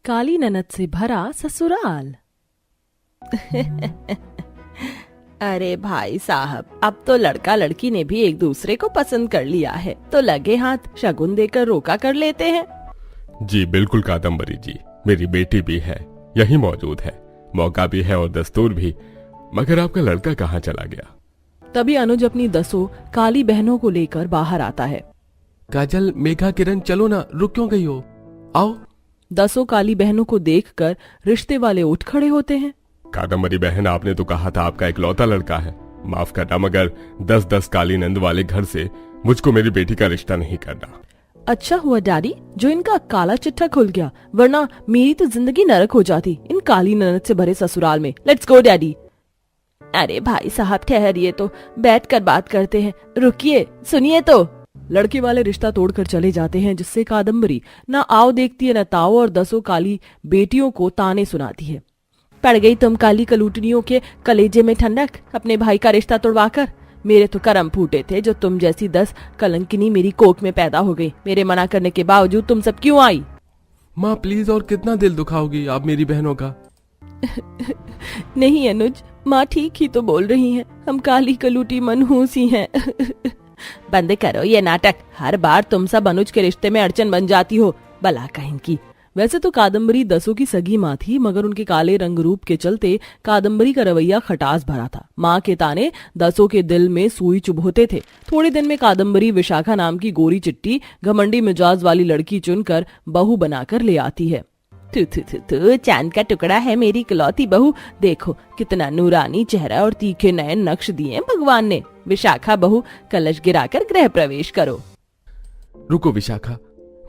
काली ननद से भरा ससुराल। अरे भाई साहब, अब तो लड़का लड़की ने भी एक दूसरे को पसंद कर लिया है, तो लगे हाथ शगुन देकर रोका कर लेते हैं। जी बिल्कुल कादम्बरी जी, मेरी बेटी भी है, यही मौजूद है, मौका भी है और दस्तूर भी। मगर आपका लड़का कहाँ चला गया? तभी अनुज अपनी 10 काली बहनों को लेकर बाहर आता है। काजल, मेघा, किरण, चलो ना, रुक क्यों गई हो? आओ। 10 काली बहनों को देखकर रिश्ते वाले उठ खड़े होते हैं। कादम्बरी बहन, आपने तो कहा था आपका इकलौता लड़का है, माफ करना, मगर 10-10 काली नंद वाले घर से मुझको मेरी बेटी का रिश्ता नहीं करना। अच्छा हुआ डैडी जो इनका काला चिट्ठा खुल गया, वरना मेरी तो जिंदगी नरक हो जाती इन काली ननद से भरे ससुराल में। Let's Go Daddy. अरे भाई साहब ठहरिए, तो बैठकर बात करते हैं, रुकिए सुनिए तो। लड़के वाले रिश्ता तोड़कर चले जाते हैं, जिससे कादम्बरी न आओ देखती है न ताओ और 10 काली बेटियों को ताने सुनाती है। पड़ गई तुम काली कलूटनियों के कलेजे में ठंडक, अपने भाई का रिश्ता तोड़वाकर। मेरे तो करम फूटे थे जो तुम जैसी 10 कलंकिनी मेरी कोख में पैदा हो गई। मेरे मना करने के बावजूद तुम सब क्यों आई? माँ प्लीज, और कितना दिल दुखाओगी आप मेरी बहनों का? नहीं अनुज, माँ ठीक ही तो बोल रही हैं, हम काली कलूटी मनहूस ही हैं। बंद करो ये नाटक, हर बार तुम सब अनुज के रिश्ते में अड़चन बन जाती हो, भला कहीं की। वैसे तो कादम्बरी 10 की सगी माँ थी, मगर उनके काले रंग रूप के चलते कादम्बरी का रवैया खटास भरा था। माँ के ताने 10 के दिल में सुई चुभोते थे। थोड़े दिन में कादम्बरी विशाखा नाम की गोरी चिट्टी घमंडी मिजाज वाली लड़की चुनकर बहू बनाकर ले आती है। तू चांद का टुकड़ा है मेरी इकलौती बहू, देखो कितना नूरानी चेहरा और तीखे नए नक्श दिए भगवान ने। विशाखा बहू, कलश गिराकर गृह प्रवेश करो। रुको विशाखा,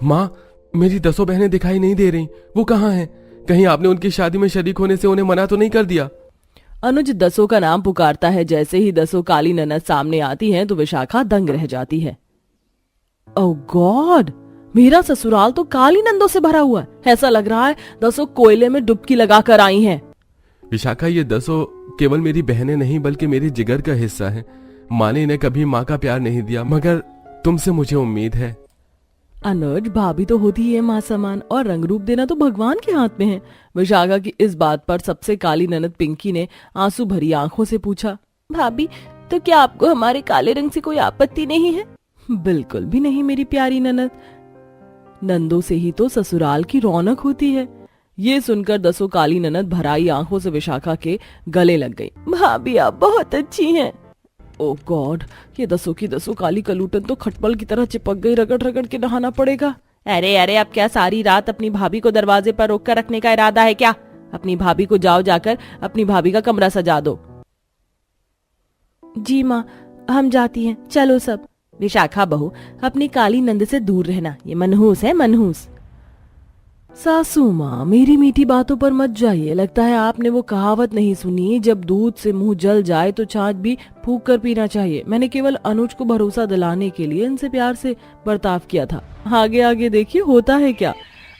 माँ मेरी 10 बहनें दिखाई नहीं दे रही, वो कहाँ हैं? कहीं आपने उनकी शादी में शरीक होने से उन्हें मना तो नहीं कर दिया? अनुज 10 का नाम पुकारता है। जैसे ही 10 काली ननद सामने आती हैं तो विशाखा दंग रह जाती है। ओह गॉड, मेरा ससुराल तो काली नंदों से भरा हुआ है। ऐसा लग रहा है 10 कोयले में डुबकी लगा कर आई हैं। विशाखा, ये 10 केवल मेरी बहनें नहीं बल्कि मेरी जिगर का हिस्सा है। माँ ने इन्हें कभी माँ का प्यार नहीं दिया, मगर तुमसे मुझे उम्मीद है। अनुज, भाभी तो होती है माँ समान, और रंग रूप देना तो भगवान के हाथ में है। विशाखा की इस बात पर सबसे काली ननद पिंकी ने आंसू भरी आंखों से पूछा, भाभी तो क्या आपको हमारे काले रंग से कोई आपत्ति नहीं है? बिल्कुल भी नहीं मेरी प्यारी ननद, नंदों से ही तो ससुराल की रौनक होती है। ये सुनकर 10 काली ननद भराई आंखों से विशाखा के गले लग गई। भाभी आप बहुत अच्छी हैं। ओह गॉड, ये 10 की 10 काली कलूटन तो खटमल की तरह चिपक गई। रगड़ रगड़ के नहाना पड़ेगा। अरे अरे, अब क्या सारी रात अपनी भाभी को दरवाजे पर रोक कर रखने का इरादा है क्या? अपनी भाभी को जाओ जाकर अपनी भाभी का कमरा सजा दो। जी माँ, हम जाती हैं, चलो सब। विशाखा बहू, अपनी काली नंद से दूर रहना, ये मनहूस है मनहूस। सासू माँ, मेरी मीठी बातों पर मत जाइए। लगता है आपने वो कहावत नहीं सुनी, जब दूध से मुंह जल जाए तो छाछ भी फूंक कर पीना चाहिए। मैंने केवल अनुज को भरोसा दिलाने के लिए इनसे प्यार से बर्ताव किया था। आगे आगे देखिए होता है क्या।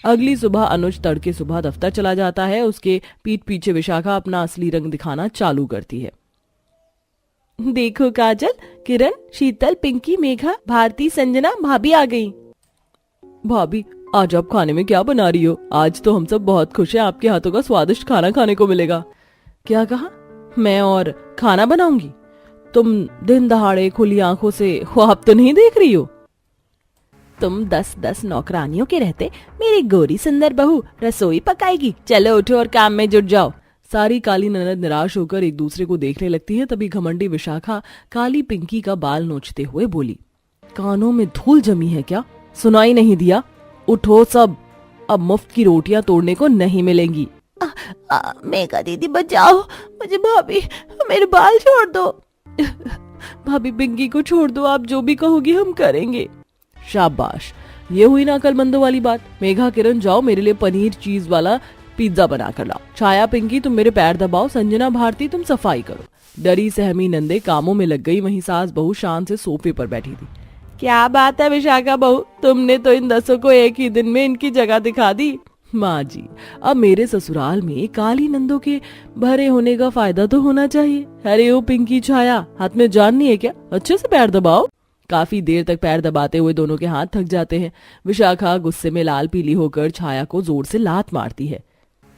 अगली सुबह अनुज तड़के सुबह दफ्तर चला जाता है। उसके पीठ पीछे विशाखा अपना असली रंग दिखाना चालू करती है। देखो काजल, किरण, शीतल, पिंकी, मेघा, भारती, संजना भाभी आ गई। भाभी, आज आप खाने में क्या बना रही हो? आज तो हम सब बहुत खुश हैं, आपके हाथों का स्वादिष्ट खाना खाने को मिलेगा। क्या कहा? मैं और खाना बनाऊंगी? तुम दिन दहाड़े खुली आंखों से ख्वाब तो नहीं देख रही हो? तुम 10-10 नौकरानियों के रहते मेरी गोरी सुंदर बहू रसोई पकाएगी। चलो उठो और काम में जुट जाओ। सारी काली ननद निराश होकर एक दूसरे को देखने लगती है। तभी घमंडी विशाखा काली पिंकी का बाल नोचते हुए बोली, कानों में धूल जमी है क्या? सुनाई नहीं दिया? उठो सब, अब मुफ्त की रोटियां तोड़ने को नहीं मिलेंगी। मेघा दीदी बचाओ मुझे, भाभी मेरे बाल छोड़ दो। भाभी पिंकी को छोड़ दो, आप जो भी कहोगी हम करेंगे। शाबाश, ये हुई ना अकलमंदों वाली बात। मेघा, किरण, जाओ मेरे लिए पनीर चीज वाला पिज्जा बना कर लाओ। छाया, पिंकी तुम मेरे पैर दबाओ। संजना, भारती तुम सफाई करो। डरी सहमी नंदे कामों में लग गई। वहीं सास बहू शान से सोफे पर बैठी थी। क्या बात है विशाखा बहू, तुमने तो इन 10 को एक ही दिन में इनकी जगह दिखा दी। माँ जी, अब मेरे ससुराल में काली नंदों के भरे होने का फायदा तो होना चाहिए। अरे ओ पिंकी, छाया, हाथ में जान नहीं है क्या? अच्छे से पैर दबाओ। काफी देर तक पैर दबाते हुए दोनों के हाथ थक जाते हैं। विशाखा गुस्से में लाल पीली होकर छाया को जोर से लात मारती है।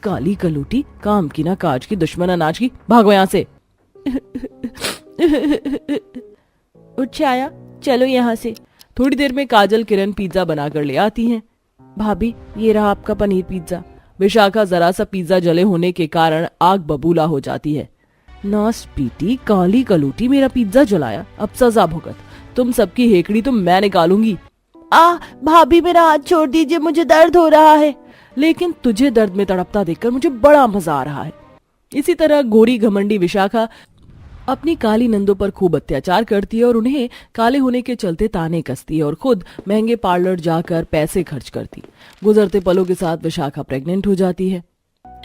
काली कलूटी, काम की ना काज की, दुश्मन अनाज की, भागो यहाँ से। उठ छाया, चलो यहाँ से। थोड़ी देर में काजल किरण पिज्जा बनाकर ले आती हैं। भाभी, ये रहा आपका पनीर पिज्जा। विशाखा जरा सा पिज्जा जले होने के कारण आग बबूला हो जाती है। नास पीटी, काली कलूटी, मेरा पिज्जा जलाया, अब सजा भुगत। तुम सबकी हेकड़ी तो मैं निकालूंगी। भाभी मेरा हाथ छोड़ दीजिए, मुझे दर्द हो रहा है। लेकिन तुझे दर्द में तड़पता देखकर मुझे बड़ा मजा आ रहा है। इसी तरह गोरी घमंडी विशाखा अपनी काली नंदों पर खूब अत्याचार करती है और उन्हें काले होने के चलते ताने कसती है और खुद महंगे पार्लर जाकर पैसे खर्च करती। गुजरते पलों के साथ विशाखा प्रेग्नेंट हो जाती है।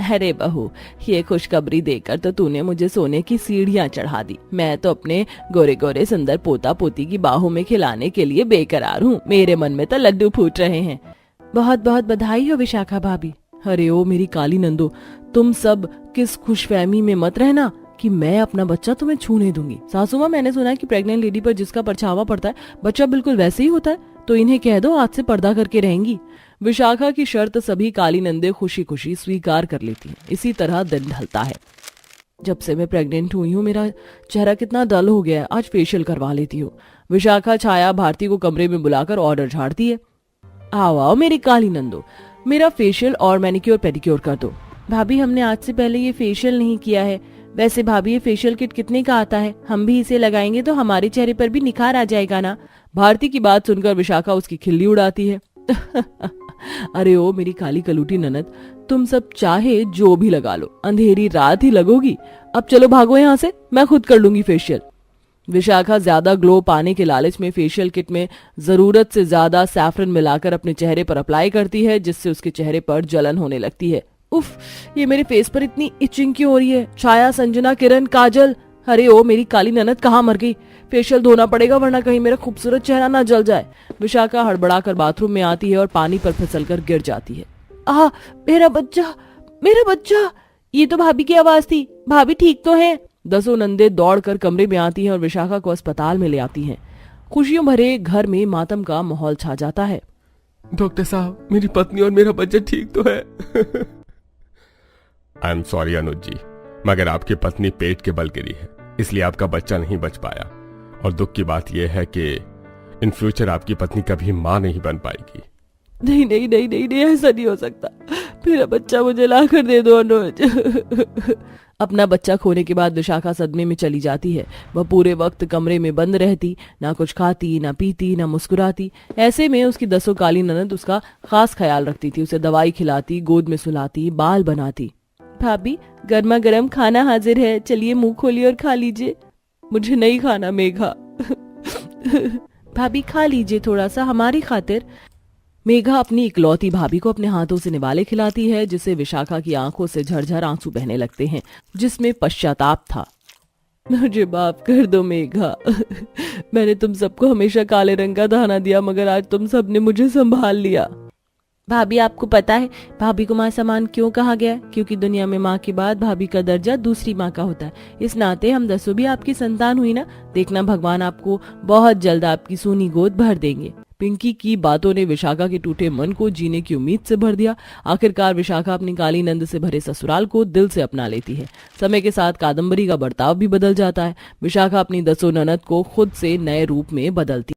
अरे बहू, ये खुशखबरी देकर तो तूने मुझे सोने की सीढ़ियां चढ़ा दी। मैं तो अपने गोरे गोरे सुंदर पोता पोती की बाहों में खिलाने के लिए बेकरार हूँ। मेरे मन में तो लड्डू फूट रहे हैं। बहुत बहुत बधाई हो विशाखा भाभी। अरे ओ मेरी काली नंदो, तुम सब किस खुशफहमी में मत रहना कि मैं अपना बच्चा तुम्हें छूने दूंगी। सासू माँ, मैंने सुना है कि प्रेग्नेंट लेडी पर जिसका परछावा पड़ता है बच्चा बिल्कुल वैसे ही होता है, तो इन्हें कह दो आज से पर्दा करके रहेंगी। विशाखा की शर्त सभी काली नंदे खुशी खुशी स्वीकार कर लेती हैं। इसी तरह दिन ढलता है। जब से मैं प्रेग्नेंट हुई हूँ मेरा चेहरा कितना डल हो गया है, आज फेशियल करवा लेती हूँ। विशाखा छाया भारती को कमरे में बुलाकर ऑर्डर झाड़ती है। आओ आओ मेरी काली नंदो, मेरा फेशियल और मैनिक्योर पेडिक्योर कर दो। भाभी, हमने आज से पहले ये फेशियल नहीं किया है। वैसे भाभी, ये फेशियल किट कितने का आता है? हम भी इसे लगाएंगे तो हमारे चेहरे पर भी निखार आ जाएगा ना। भारती की बात सुनकर विशाखा उसकी खिल्ली उड़ाती है। अरे ओ मेरी काली कलूटी ननद, तुम सब चाहे जो भी लगा लो, अंधेरी रात ही लगोगी। अब चलो भागो यहाँ से, मैं खुद कर लूंगी फेशियल। विशाखा ज्यादा ग्लो पाने के लालच में फेशियल किट में जरूरत से ज्यादा सैफरन मिलाकर अपने चेहरे पर अप्लाई करती है, जिससे उसके चेहरे पर जलन होने लगती है। उफ, ये मेरे फेस पर इतनी इचिंग क्यों हो रही है? छाया, संजना, किरण, काजल, अरे ओ मेरी काली ननद कहाँ मर गई? फेशियल धोना पड़ेगा वरना कहीं मेरा खूबसूरत चेहरा ना जल जाए। विशाखा हड़बड़ाकर बाथरूम में आती है और पानी पर फिसलकर गिर जाती है। मेरा बच्चा, मेरा बच्चा! ये तो भाभी की आवाज थी। भाभी ठीक तो है? दसों नंदे दौड़कर कमरे में आती हैं और विशाखा को अस्पताल में ले आती हैं। खुशियों भरे घर में मातम का माहौल छा जाता है। डॉक्टर साहब, मेरी पत्नी और मेरा बच्चा ठीक तो है? आई एम सॉरी अनुज जी, मगर आपकी पत्नी पेट के बल गिरी है, इसलिए आपका बच्चा नहीं बच पाया। और दुख की बात यह है कि इन फ्यूचर आपकी पत्नी कभी मां नहीं बन पाएगी। नहीं नहीं नहीं नहीं नहीं, ऐसा नहीं हो सकता। मेरा बच्चा मुझे लाकर दे दो अनुज। अपना बच्चा खोने के बाद विशाखा सदमे में चली जाती है। वह पूरे वक्त कमरे में बंद रहती, ना कुछ खाती, ना पीती, ना मुस्कुराती। ऐसे में उसकी दसों काली ननद उसका खास ख्याल रखती थी। उसे दवाई खिलाती, गोद में सुलाती, बाल बनाती। भाभी, गर्मा गर्म खाना हाजिर है, चलिए मुंह खोलिए और खा लीजिए। मुझे नहीं खाना मेघा। भाभी खा लीजिए थोड़ा सा हमारी खातिर। मेघा अपनी इकलौती भाभी को अपने हाथों से निवाले खिलाती है, जिससे विशाखा की आंखों से झरझर आंसू बहने लगते हैं, जिसमें पश्चाताप था। मुझे माफ कर दो मेघा। मैंने तुम सबको हमेशा काले रंग का दाना दिया, मगर आज तुम सबने मुझे संभाल लिया। भाभी, आपको पता है भाभी को माँ समान क्यों कहा गया? क्योंकि दुनिया में माँ के बाद भाभी का दर्जा दूसरी माँ का होता है। इस नाते हम दसों भी आपकी संतान हुई ना। देखना भगवान आपको बहुत जल्द आपकी सोनी गोद भर देंगे। पिंकी की बातों ने विशाखा के टूटे मन को जीने की उम्मीद से भर दिया। आखिरकार विशाखा अपनी काली नंद से भरे ससुराल को दिल से अपना लेती है। समय के साथ कादम्बरी का बर्ताव भी बदल जाता है। विशाखा अपनी दसों ननद को खुद से नए रूप में बदलती